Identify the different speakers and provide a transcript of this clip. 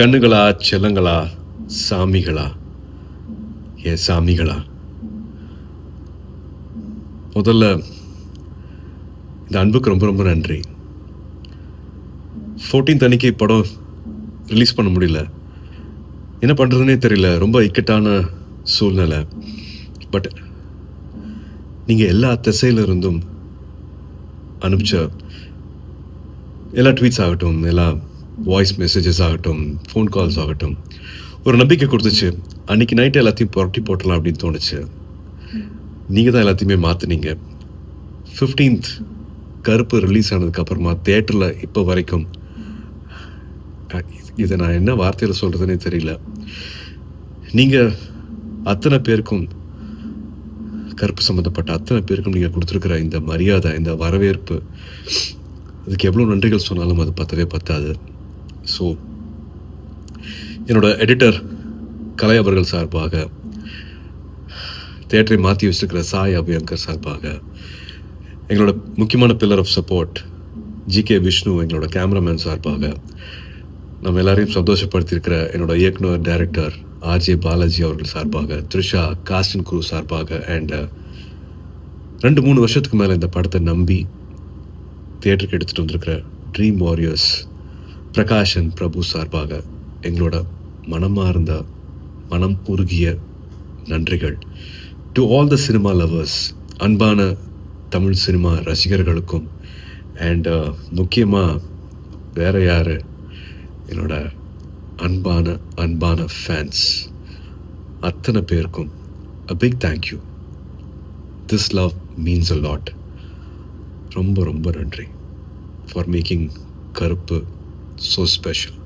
Speaker 1: கண்ணுகளா, செல்லங்களா, சாமிகளா, என் சாமிகளா, முதல்ல இந்த அன்புக்கு ரொம்ப ரொம்ப நன்றி. 14th அன்னைக்கு படம் ரிலீஸ் பண்ண முடியல. என்ன பண்ணுறதுனே தெரியல. ரொம்ப இக்கட்டான சூழ்நிலை. பட் நீங்கள் எல்லா திசையில இருந்தும் அனுப்பிச்ச எல்லா ட்வீட்ஸ் ஆகட்டும், எல்லா வாய்ஸ் மெசேஜஸ் ஆகட்டும், ஃபோன் கால்ஸ் ஆகட்டும், ஒரு நம்பிக்கை கொடுத்துச்சு. அன்றைக்கி நைட்டு எல்லாத்தையும் புரட்டி போட்டலாம் அப்படின்னு தோணுச்சு. நீங்கள் தான் எல்லாத்தையுமே மாற்றினீங்க. 15th கருப்பு ரிலீஸ் ஆனதுக்கப்புறமா தேட்டரில் இப்போ வரைக்கும் இதை நான் என்ன வார்த்தையில் சொல்கிறதுனே தெரியல. நீங்கள் அத்தனை பேருக்கும், கருப்பு சம்மந்தப்பட்ட அத்தனை பேருக்கும் நீங்கள் கொடுத்துருக்குற இந்த மரியாதை, இந்த வரவேற்பு, அதுக்கு எவ்வளோ நன்றிகள் சொன்னாலும் அது பத்தவே பத்தாது. ஸோ என்னோடய எடிட்டர் கலை அவர்கள் சார்பாக, தேட்டரை மாற்றி வச்சுருக்கிற சாய் அபியங்கர் சார்பாக, எங்களோட முக்கியமான pillar of support G K Vishnu எங்களோட கேமராமேன் சார்பாக, நம்ம எல்லாரையும் சந்தோஷப்படுத்தியிருக்கிற என்னோட இயக்குனர் டைரக்டர் ஆர்ஜே பாலாஜி அவர்கள் சார்பாக, த்ரிஷா காஸ்ட் அண்ட் க்ரூ சார்பாக, அண்ட் 2-3 வருஷத்துக்கு மேலே இந்த படத்தை நம்பி தியேட்டருக்கு எடுத்துகிட்டு வந்திருக்கிற ட்ரீம் வாரியர்ஸ் பிரகாஷ் அண்ட் பிரபு சார்பாக எங்களோட மனமார்ந்த, மனம் உருகிய நன்றிகள். To all the cinema lovers, அன்பான தமிழ் சினிமா ரசிகர்களுக்கும், அண்ட் முக்கியமாக வேறு யார், என்னோட அன்பான ஃபேன்ஸ் அத்தனை பேருக்கும் a big thank you. This love means a lot. ரொம்ப ரொம்ப நன்றி for making கருப்பு so special.